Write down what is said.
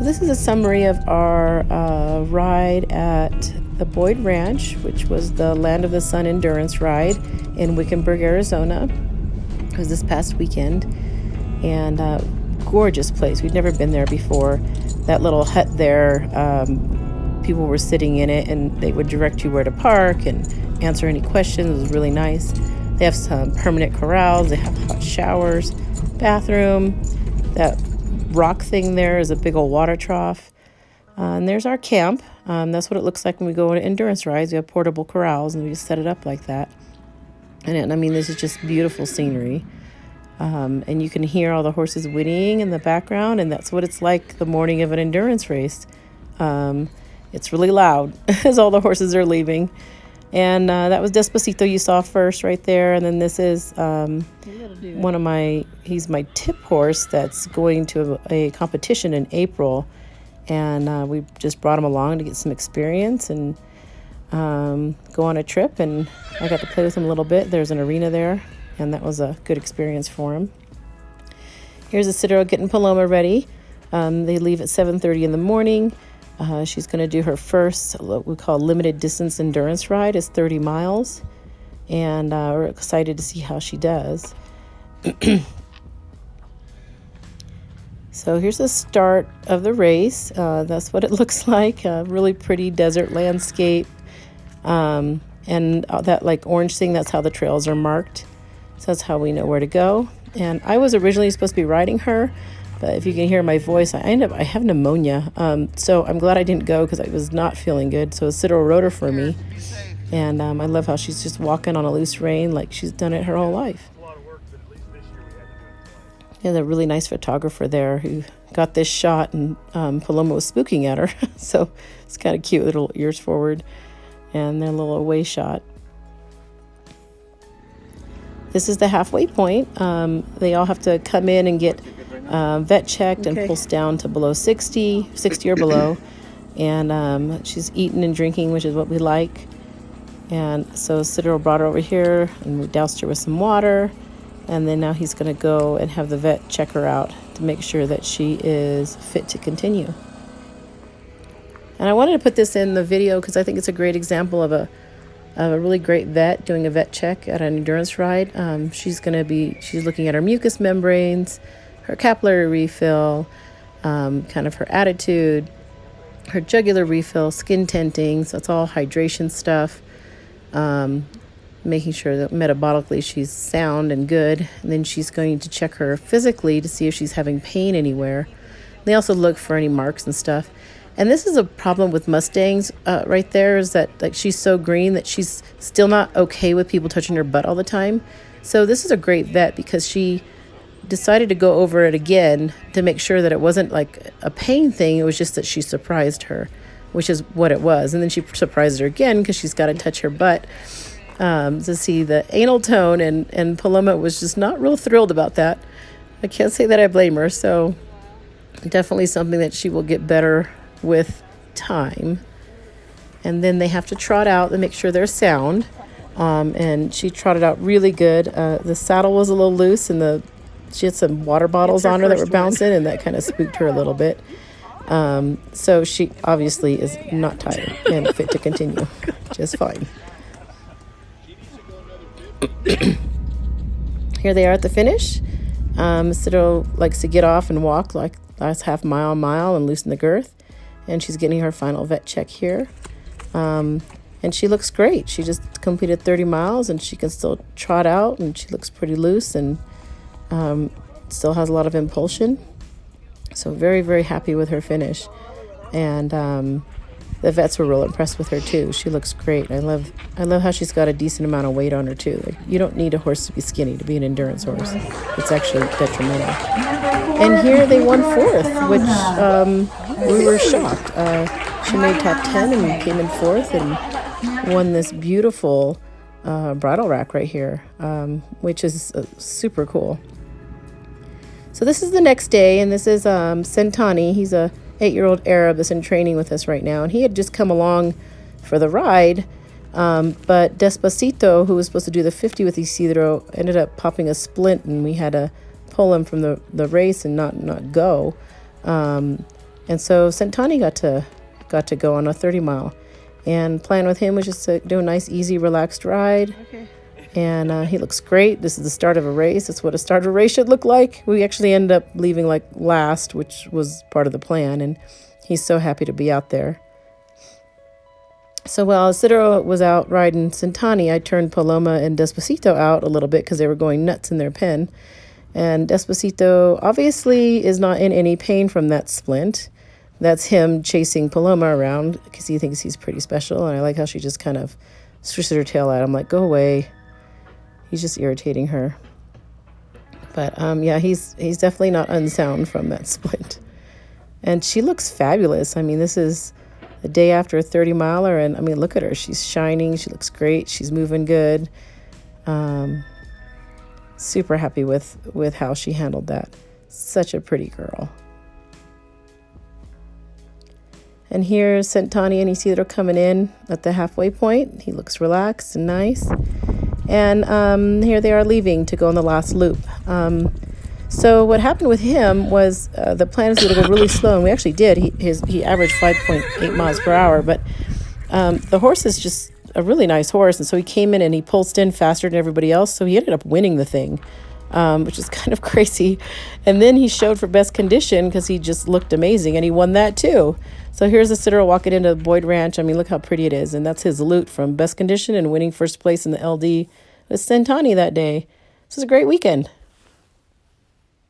This is a summary of our ride at the Boyd Ranch, which was the Land of the Sun endurance ride in Wickenburg, Arizona. It was this past weekend, and gorgeous place. We'd never been there before. That little hut there, people were sitting in it, and they would direct you where to park and answer any questions. It was really nice. They have some permanent corrals. They have hot showers, bathroom. That rock thing there is a big old water trough. And there's our camp. That's what it looks like when we go on endurance rides. We have portable corrals, and we just set it up like that. And I mean, this is just beautiful scenery. And you can hear all the horses whinnying in the background, and that's what it's like the morning of an endurance race. It's really loud as all the horses are leaving. And that was Despacito you saw first right there. And then this is he's my tip horse that's going to a competition in April. And we just brought him along to get some experience and go on a trip. And I got to play with him a little bit. There's an arena there, and that was a good experience for him. Here's Isidro getting Paloma ready. They leave at 7:30 in the morning. She's going to do her first, what we call limited distance endurance ride. It's 30 miles. And we're excited to see how she does. So here's the start of the race. That's what it looks like. A really pretty desert landscape. And that like orange thing, that's how the trails are marked. So that's how we know where to go. And I was originally supposed to be riding her, but if you can hear my voice, I have pneumonia. So I'm glad I didn't go because I was not feeling good. So Isidro rode her for me. And I love how she's just walking on a loose rein like she's done it her whole life. And a really nice photographer there who got this shot, and Paloma was spooking at her. So it's kind of cute, little ears forward and their little away shot. This is the halfway point. They all have to come in and get vet checked and pulse down to below 60 or below. And she's eating and drinking, which is what we like. And so Isidro brought her over here, and we doused her with some water. And then now he's going to go and have the vet check her out to make sure that she is fit to continue. And I wanted to put this in the video because I think it's a great example of a really great vet doing a vet check at an endurance ride. She's looking at her mucous membranes, her capillary refill, kind of her attitude, her jugular refill, skin tenting. So it's all hydration stuff. Making sure that metabolically she's sound and good. And then she's going to check her physically to see if she's having pain anywhere. They also look for any marks and stuff. And this is a problem with Mustangs right there, is that like she's so green that she's still not okay with people touching her butt all the time. So this is a great vet because she decided to go over it again to make sure that it wasn't like a pain thing. It was just that she surprised her, which is what it was. And then she surprised her again because she's got to touch her butt to see the anal tone. And Paloma was just not real thrilled about that. I can't say that I blame her. So definitely something that she will get better with time. And then they have to trot out and make sure they're sound. And she trotted out really good. The saddle was a little loose, and she had some water bottles on her that were bouncing, and that kind of spooked her a little bit. So she obviously is not tired and fit to continue just fine. Here they are at the finish. Isidro likes to get off and walk like last half mile and loosen the girth. And she's getting her final vet check here. And she looks great. She just completed 30 miles, and she can still trot out, and she looks pretty loose and still has a lot of impulsion. So very, very happy with her finish. And the vets were real impressed with her too. She looks great. I love how she's got a decent amount of weight on her too. Like, you don't need a horse to be skinny to be an endurance horse. It's actually detrimental. And here they won fourth, which we were shocked. She made top 10 and came in fourth and won this beautiful bridle rack right here, which is super cool. So this is the next day, and this is Sentani. He's a 8-year-old Arab that's in training with us right now, and he had just come along for the ride, but Despacito, who was supposed to do the 50 with Isidro, ended up popping a splint, and we had to pull him from the race and not go. And so Sentani got to go on a 30-mile. And plan with him was just to do a nice, easy, relaxed ride. Okay. And he looks great. This is the start of a race. That's what a start of a race should look like. We actually ended up leaving like last, which was part of the plan. And he's so happy to be out there. So while Isidro was out riding Sentani, I turned Paloma and Despacito out a little bit because they were going nuts in their pen. And Despacito obviously is not in any pain from that splint. That's him chasing Paloma around because he thinks he's pretty special. And I like how she just kind of swishes her tail at him like, go away. He's just irritating her. But yeah, he's definitely not unsound from that splint. And she looks fabulous. I mean, this is the day after a 30-miler. And I mean, look at her. She's shining. She looks great. She's moving good. Super happy with how she handled that. Such a pretty girl. And here's Sentani and Isidro coming in at the halfway point. He looks relaxed and nice. And here they are leaving to go on the last loop. So what happened with him was the plan was going to go really slow, and we actually did. He averaged 5.8 miles per hour, but the horse is just a really nice horse, and so he came in and he pulsed in faster than everybody else, so he ended up winning the thing. Which is kind of crazy. And then he showed for best condition because he just looked amazing, and he won that too. So here's Isidro walking into Boyd Ranch. I mean, look how pretty it is. And that's his loot from best condition and winning first place in the LD with Sentani that day. This was a great weekend.